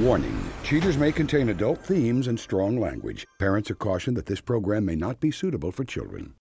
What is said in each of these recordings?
Warning, cheaters may contain adult themes and strong language. Parents are cautioned that this program may not be suitable for children.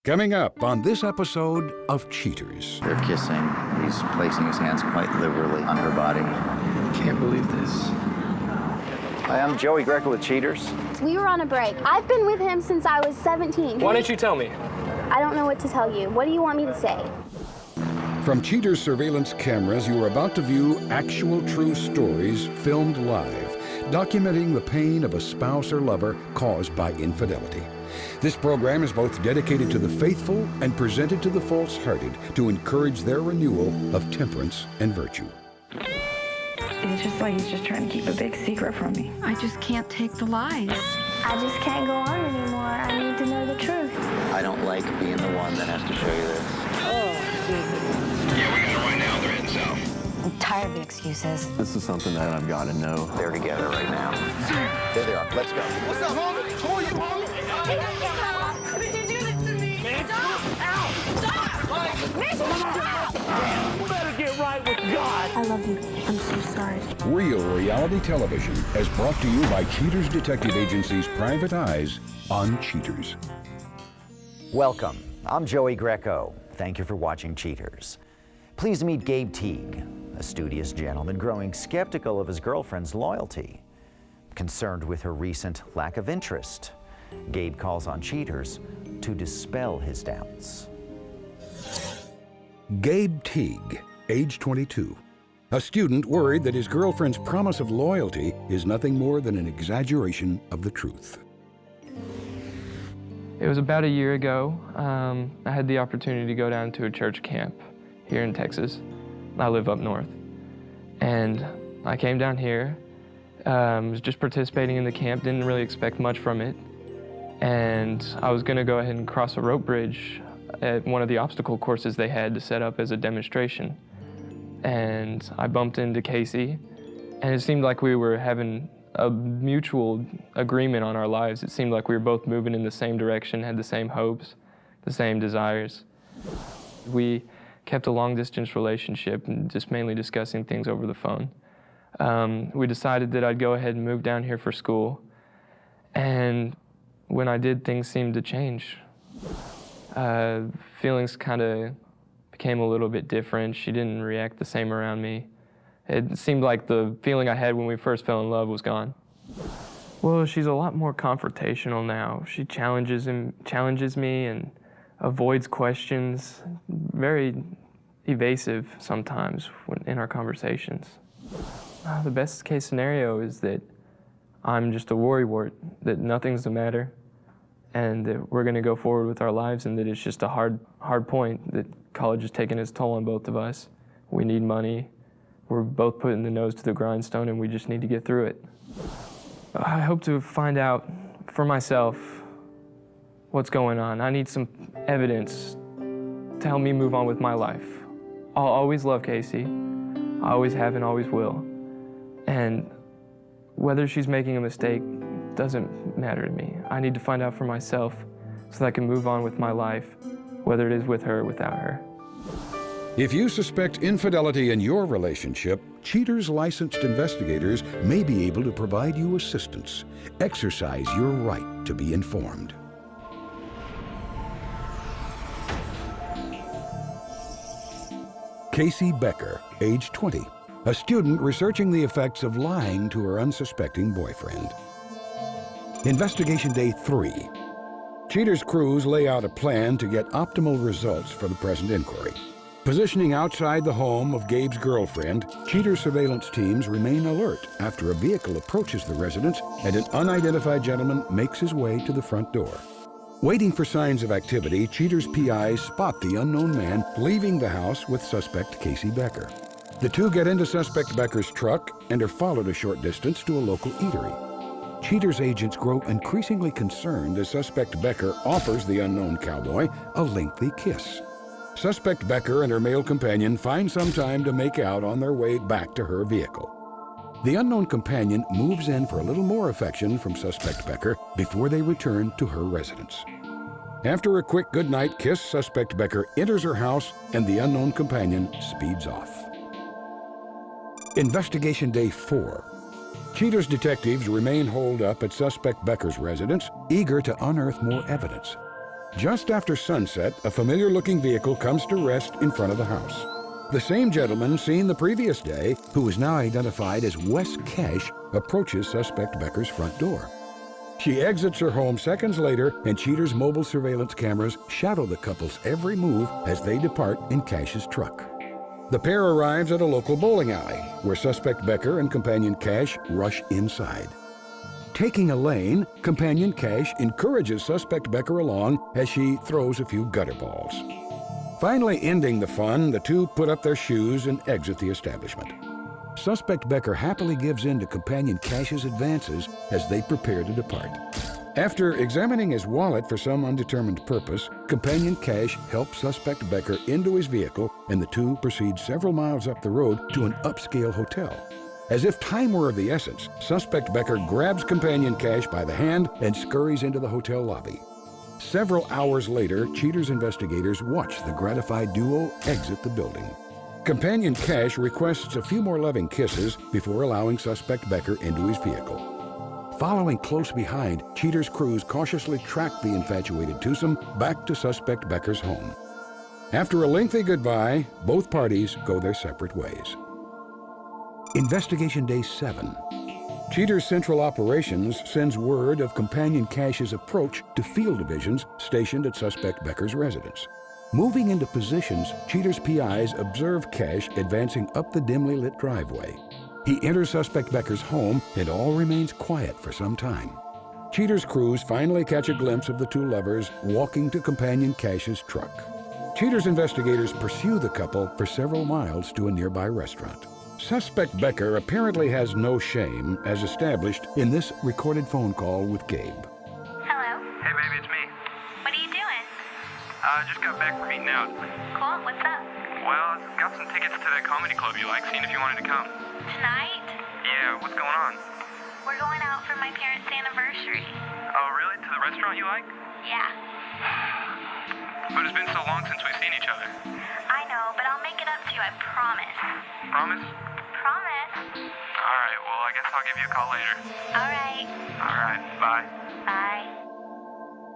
Coming up on this episode of Cheaters. They're kissing. He's placing his hands quite liberally on her body. Can't believe this. Hi, I'm Joey Greco with Cheaters. We were on a break. I've been with him since I was 17. Why didn't you tell me? I don't know what to tell you. What do you want me to say? From Cheaters surveillance cameras, you are about to view actual true stories filmed live, documenting the pain of a spouse or lover caused by infidelity. This program is both dedicated to the faithful and presented to the false-hearted to encourage their renewal of temperance and virtue. It's just like he's just trying to keep a big secret from me. I just can't take the lies. I just can't go on anymore. I need to know the truth. I don't like being the one that has to show you this. Yeah, we got it right now. They're heading south. I'm tired of the excuses. This is something that I've got to know. They're together right now. There they are. Let's go. What's up, homie? Who are you, homie? How did you do this to me? Man, stop! Ow! Stop! Stop! You better get right with God. I love you. I'm so sorry. Real reality television is brought to you by Cheaters Detective Agency's Private Eyes on Cheaters. Welcome. I'm Joey Greco. Thank you for watching Cheaters. Pleased to meet Gabe Teague, a studious gentleman growing skeptical of his girlfriend's loyalty. Concerned with her recent lack of interest, Gabe calls on Cheaters to dispel his doubts. Gabe Teague, age 22. A student worried that his girlfriend's promise of loyalty is nothing more than an exaggeration of the truth. It was about a year ago. I had the opportunity to go down to a church camp here in Texas. I live up north. And I came down here, was just participating in the camp, didn't really expect much from it. And I was gonna go ahead and cross a rope bridge at one of the obstacle courses they had to set up as a demonstration. And I bumped into Casey, and it seemed like we were having a mutual agreement on our lives. It seemed like we were both moving in the same direction, had the same hopes, the same desires. We kept a long-distance relationship and just mainly discussing things over the phone. We decided that I'd go ahead and move down here for school, and when I did, things seemed to change. Feelings kind of became a little bit different. She didn't react the same around me. It seemed like the feeling I had when we first fell in love was gone. Well, she's a lot more confrontational now. She challenges me and avoids questions, very evasive sometimes in our conversations. The best case scenario is that I'm just a worrywart, that nothing's the matter, and that we're gonna go forward with our lives, and that it's just a hard point, that college has taken its toll on both of us. We need money. We're both putting the nose to the grindstone, and we just need to get through it. I hope to find out for myself what's going on. I need some evidence to help me move on with my life. I'll always love Casey. I always have and always will. And whether she's making a mistake doesn't matter to me. I need to find out for myself so that I can move on with my life, whether it is with her or without her. If you suspect infidelity in your relationship, Cheaters licensed investigators may be able to provide you assistance. Exercise your right to be informed. Casey Becker, age 20, a student researching the effects of lying to her unsuspecting boyfriend. Investigation Day 3. Cheaters crews lay out a plan to get optimal results for the present inquiry. Positioning outside the home of Gabe's girlfriend, Cheaters surveillance teams remain alert after a vehicle approaches the residence and an unidentified gentleman makes his way to the front door. Waiting for signs of activity, Cheaters PIs spot the unknown man leaving the house with suspect Casey Becker. The two get into suspect Becker's truck and are followed a short distance to a local eatery. Cheaters agents grow increasingly concerned as suspect Becker offers the unknown cowboy a lengthy kiss. Suspect Becker and her male companion find some time to make out on their way back to her vehicle. The unknown companion moves in for a little more affection from suspect Becker before they return to her residence. After a quick goodnight kiss, suspect Becker enters her house and the unknown companion speeds off. Investigation Day 4. Cheaters detectives remain holed up at suspect Becker's residence, eager to unearth more evidence. Just after sunset, a familiar-looking vehicle comes to rest in front of the house. The same gentleman seen the previous day, who is now identified as Wes Cash, approaches suspect Becker's front door. She exits her home seconds later, and Cheater's mobile surveillance cameras shadow the couple's every move as they depart in Cash's truck. The pair arrives at a local bowling alley, where suspect Becker and companion Cash rush inside. Taking a lane, companion Cash encourages suspect Becker along as she throws a few gutter balls. Finally ending the fun, the two put up their shoes and exit the establishment. Suspect Becker happily gives in to companion Cash's advances as they prepare to depart. After examining his wallet for some undetermined purpose, companion Cash helps suspect Becker into his vehicle, and the two proceed several miles up the road to an upscale hotel. As if time were of the essence, suspect Becker grabs companion Cash by the hand and scurries into the hotel lobby. Several hours later, Cheater's investigators watch the gratified duo exit the building. Companion Cash requests a few more loving kisses before allowing suspect Becker into his vehicle. Following close behind, Cheater's crews cautiously track the infatuated twosome back to suspect Becker's home. After a lengthy goodbye, both parties go their separate ways. Investigation Day 7. Cheater's Central Operations sends word of companion Cash's approach to field divisions stationed at suspect Becker's residence. Moving into positions, Cheater's PIs observe Cash advancing up the dimly lit driveway. He enters suspect Becker's home, and all remains quiet for some time. Cheater's crews finally catch a glimpse of the two lovers walking to companion Cash's truck. Cheater's investigators pursue the couple for several miles to a nearby restaurant. Suspect Becker apparently has no shame, as established in this recorded phone call with Gabe. Hello? Hey, baby, it's me. What are you doing? I just got back from eating out. Cool, what's up? Well, I got some tickets to that comedy club you like, seeing if you wanted to come. Tonight? Yeah, what's going on? We're going out for my parents' anniversary. Oh, really? To the restaurant you like? Yeah. But it's been so long since we've seen each other. I know, but I'll make it up to you, I promise. Promise? Promise. All right, well, I guess I'll give you a call later. All right. All right, bye. Bye.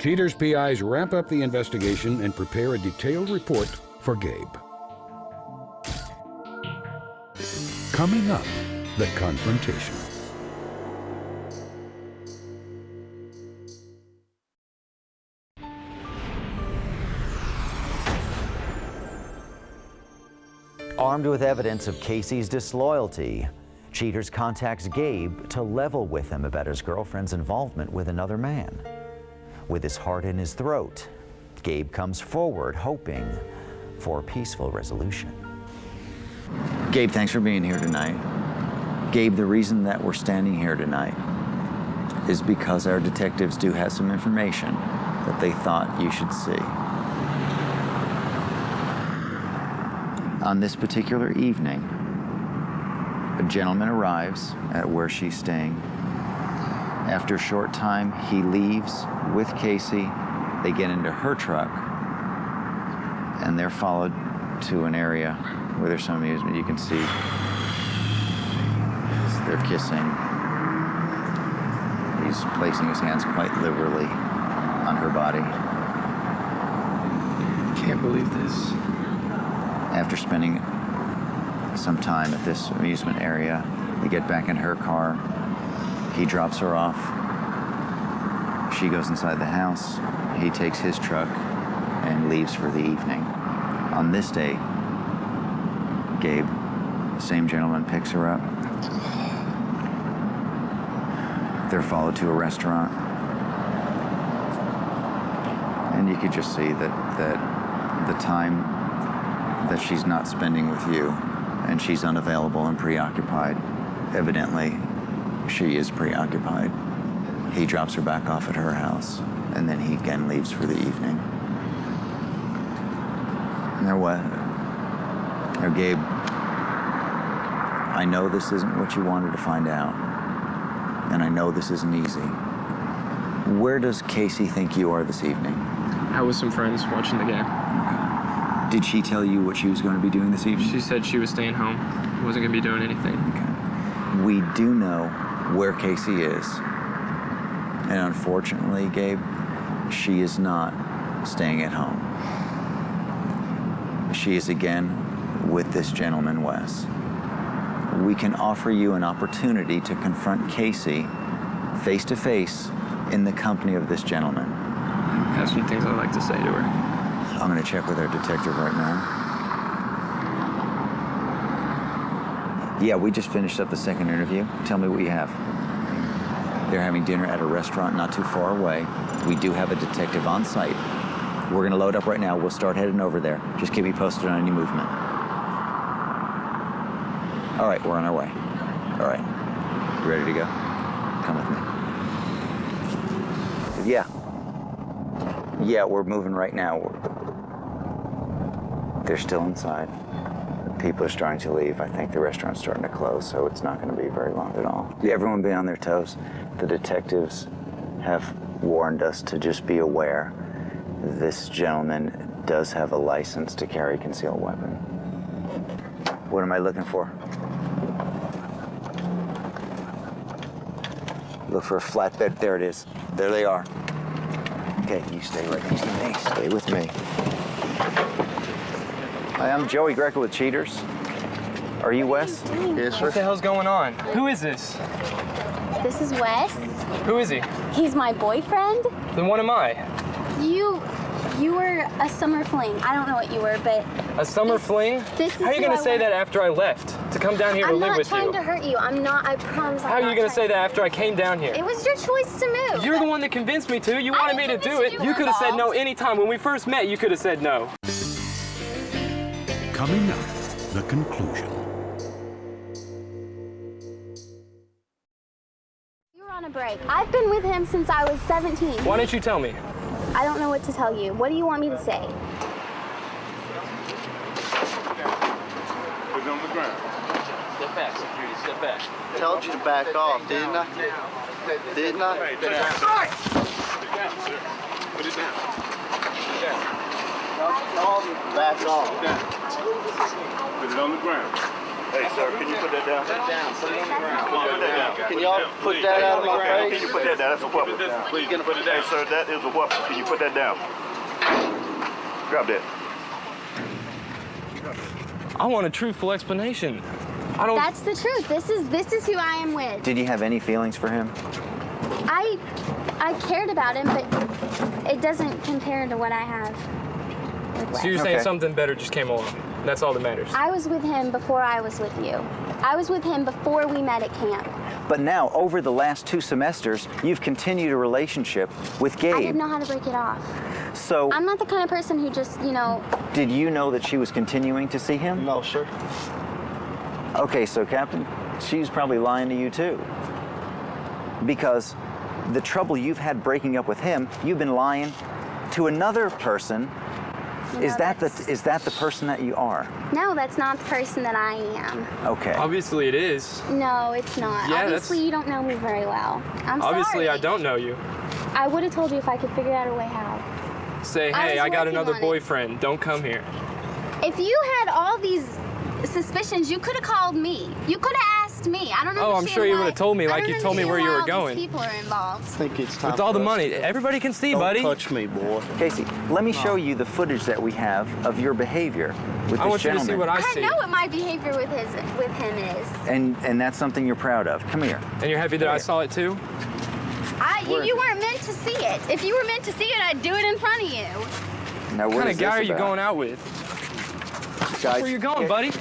Cheater's PIs wrap up the investigation and prepare a detailed report for Gabe. Coming up, the confrontation. Armed with evidence of Casey's disloyalty, Cheaters contacts Gabe to level with him about his girlfriend's involvement with another man. With his heart in his throat, Gabe comes forward hoping for a peaceful resolution. Gabe, thanks for being here tonight. Gabe, the reason that we're standing here tonight is because our detectives do have some information that they thought you should see. On this particular evening, a gentleman arrives at where she's staying. After a short time, he leaves with Casey. They get into her truck, and they're followed to an area where there's some amusement. You can see they're kissing. He's placing his hands quite liberally on her body. Can't believe this. After spending some time at this amusement area, they get back in her car. He drops her off. She goes inside the house. He takes his truck and leaves for the evening. On this day, Gabe, the same gentleman, picks her up. They're followed to a restaurant. And you could just see that the time that she's not spending with you, and she's unavailable and preoccupied. Evidently, she is preoccupied. He drops her back off at her house, and then he again leaves for the evening. Now, Gabe, I know this isn't what you wanted to find out, and I know this isn't easy. Where does Casey think you are this evening? I was some friends watching the game. Did she tell you what she was going to be doing this evening? She said she was staying home. Wasn't going to be doing anything. Okay. We do know where Casey is. And unfortunately, Gabe, she is not staying at home. She is again with this gentleman, Wes. We can offer you an opportunity to confront Casey face to face in the company of this gentleman. I have some things I'd like to say to her. I'm going to check with our detective right now. Yeah, we just finished up the second interview. Tell me what you have. They're having dinner at a restaurant not too far away. We do have a detective on site. We're going to load up right now. We'll start heading over there. Just keep me posted on any movement. All right, we're on our way. All right. You ready to go? Come with me. Yeah. Yeah, we're moving right now. They're still inside. People are starting to leave. I think the restaurant's starting to close, so it's not going to be very long at all. Everyone be on their toes. The detectives have warned us to just be aware. This gentleman does have a license to carry a concealed weapon. What am I looking for? Look for a flatbed. There it is. There they are. Okay, you stay right next to me. Stay with me. Hi, I'm Joey Greco with Cheaters. Are you Wes? Yes, sir. What the hell's going on? Who is this? This is Wes. Who is he? He's my boyfriend. Then what am I? You were a summer fling. I don't know what you were, but... A summer fling? This is How are you going to say that after I left? To come down here to live with you? I'm not trying to hurt you. I'm not, I promise. How are you going to say that after I came down here? It was your choice to move. You're the one that convinced me to. You wanted me to do it. You could have said no anytime. When we first met, you could have said no. Coming up, the conclusion. You're on a break. I've been with him since I was 17. Why didn't you tell me? I don't know what to tell you. What do you want me to say? Put it on the ground. Step back, security. Step back. Told you to back off, didn't I? Didn't I? Put it down, sir. Put it down. Back off. Put it on the ground. Hey, sir, can you put that down? Put it on the ground. Put that down. Can y'all put that out of my Can face? you put that down? That's a weapon. Please put it down. Hey, sir, that is a weapon. Can you put that down? Grab that. I want a truthful explanation. I don't... That's the truth. This is who I am with. Did you have any feelings for him? I cared about him, but it doesn't compare to what I have with Wes. So you're saying Okay. something better just came along. That's all that matters. I was with him before I was with you. I was with him before we met at camp. But now, over the last 2 semesters, you've continued a relationship with Gabe. I didn't know how to break it off. So, I'm not the kind of person who just, did you know that she was continuing to see him? No, sir. Okay, so Captain, she's probably lying to you too. Because the trouble you've had breaking up with him, you've been lying to another person. Is that the person that you are? No, that's not the person that I am. Okay. Obviously it is. No, it's not. Yeah, Obviously, you don't know me very well. I'm Obviously sorry. I don't know you. I would have told you if I could figure out a way how. Say, I hey, was I got working another on it. boyfriend. Don't come here. If you had all these suspicions, you could have called me. You could have asked me. I don't know. Oh, I'm sure you would have told me, like you told me where you were going. People are involved. I think it's time With all the for us money, to- everybody can see, Don't buddy. touch me, boy. Casey, let me show you the footage that we have of your behavior with I this want you to gentleman. see what I I see. know what my behavior with him is. And that's something you're proud of. Come here. And you're happy that I saw it too? You weren't meant to see it. If you were meant to see it, I'd do it in front of you. Now, What what kind is of guy this are you about? going out with? Guys, Where you going, buddy?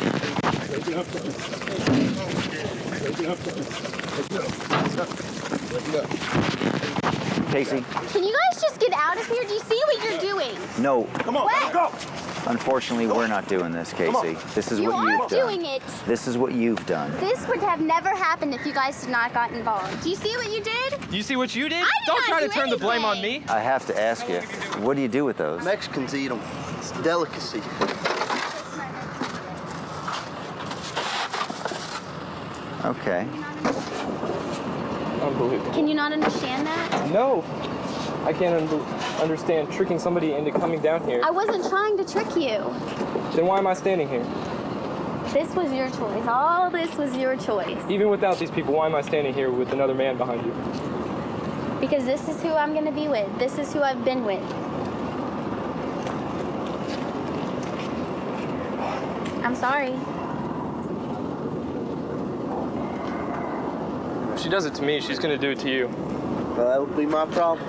Casey, Can you guys just get out of here? Do you see what you're doing? no. Come on, Wes, go. Unfortunately, we're not doing this, Casey. This is you what are you've doing done. it. This is what you've done. This would have never happened if you guys had not gotten involved. Do you see what you did? You see what you did? did Don't not try to do turn the blame on anything. me. I have to ask you, what do you do with those? Mexicans eat them. It's a delicacy. Okay. Unbelievable. Can you not understand that? No. I can't understand tricking somebody into coming down here. I wasn't trying to trick you. Then why am I standing here? This was your choice. All this was your choice. Even without these people, why am I standing here with another man behind you? Because this is who I'm going to be with. This is who I've been with. I'm sorry. If she does it to me, she's going to do it to you. Well, that would be my problem.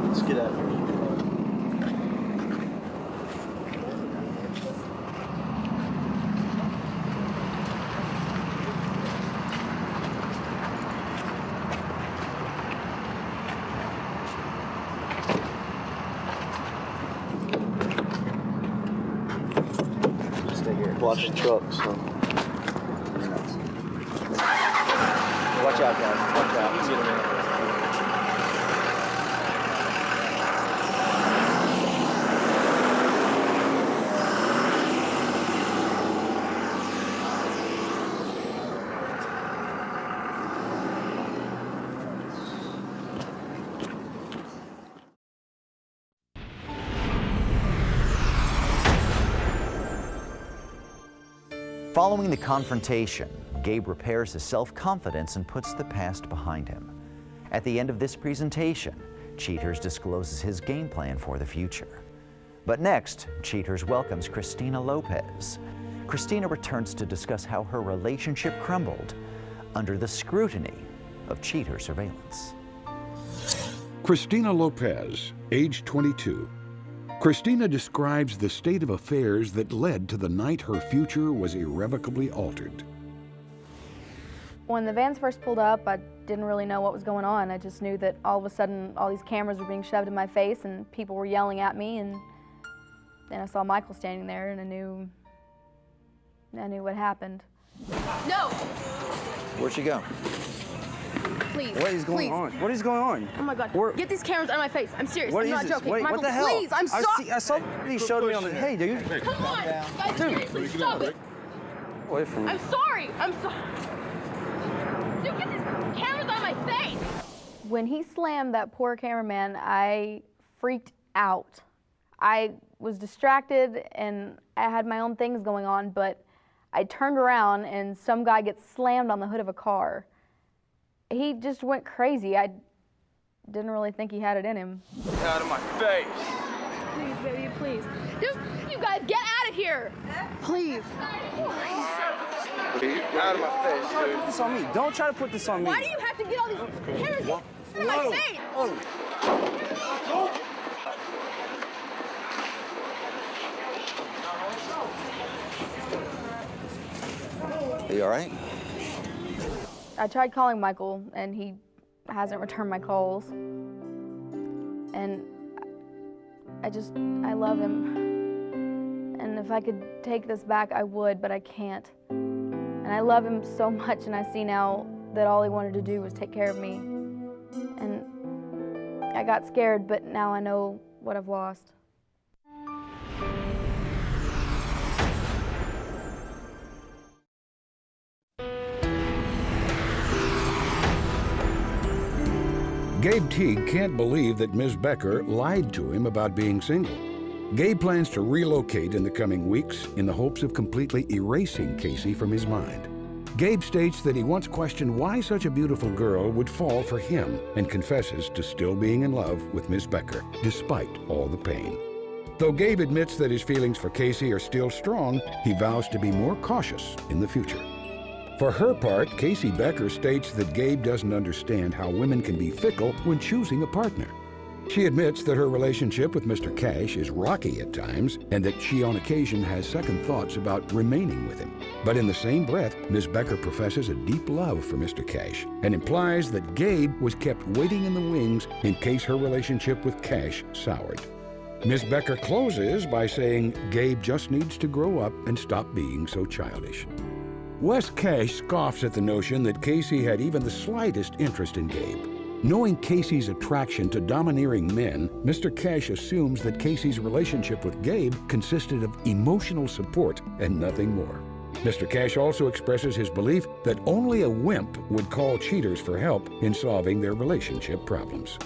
Let's get out of here. Watch the truck, so. Watch out, guys. Watch out. See you in a minute. Following the confrontation, Gabe repairs his self-confidence and puts the past behind him. At the end of this presentation, Cheaters discloses his game plan for the future. But next, Cheaters welcomes Christina Lopez. Christina returns to discuss how her relationship crumbled under the scrutiny of cheater surveillance. Christina Lopez, age 22. Christina describes the state of affairs that led to the night her future was irrevocably altered. When the vans first pulled up, I didn't really know what was going on. I just knew that all of a sudden all these cameras were being shoved in my face and people were yelling at me, and then I saw Michael standing there and I knew what happened. No! Where'd she go? Please. What is going on? What is going on? Oh my God. Get these cameras out of my face. I'm serious. What I'm not is joking. Wait, Michael, what the hell? please. I'm sorry. I saw he showed me on the. Hey, dude. Come on. Guys, seriously, stop it. Away from me. I'm sorry. I'm sorry. Dude, get these cameras out of my face. When he slammed that poor cameraman, I freaked out. I was distracted and I had my own things going on, but I turned around and some guy gets slammed on the hood of a car. He just went crazy. I didn't really think he had it in him. Get out of my face. Please, baby, please. Just, you guys, get out of here. Please. Get out of my face, dude. Don't put this on me. Don't try to put this on me. Why do you have to get all these cameras out of my face? Are you all right? I tried calling Michael and he hasn't returned my calls. And I love him. And if I could take this back, I would, but I can't. And I love him so much, and I see now that all he wanted to do was take care of me. And I got scared, but now I know what I've lost. Gabe Teague can't believe that Ms. Becker lied to him about being single. Gabe plans to relocate in the coming weeks in the hopes of completely erasing Casey from his mind. Gabe states that he once questioned why such a beautiful girl would fall for him and confesses to still being in love with Ms. Becker, despite all the pain. Though Gabe admits that his feelings for Casey are still strong, he vows to be more cautious in the future. For her part, Casey Becker states that Gabe doesn't understand how women can be fickle when choosing a partner. She admits that her relationship with Mr. Cash is rocky at times and that she on occasion has second thoughts about remaining with him. But in the same breath, Ms. Becker professes a deep love for Mr. Cash and implies that Gabe was kept waiting in the wings in case her relationship with Cash soured. Ms. Becker closes by saying Gabe just needs to grow up and stop being so childish. Wes Cash scoffs at the notion that Casey had even the slightest interest in Gabe. Knowing Casey's attraction to domineering men, Mr. Cash assumes that Casey's relationship with Gabe consisted of emotional support and nothing more. Mr. Cash also expresses his belief that only a wimp would call cheaters for help in solving their relationship problems.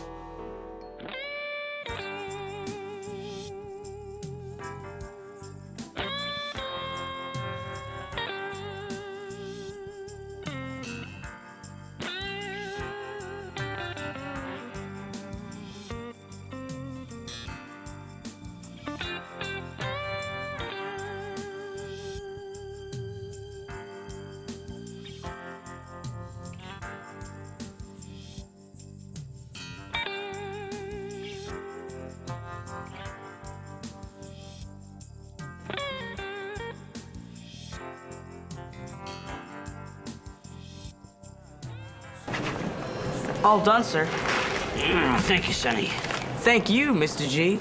All done, sir. Thank you, Sonny. Thank you, Mr. G.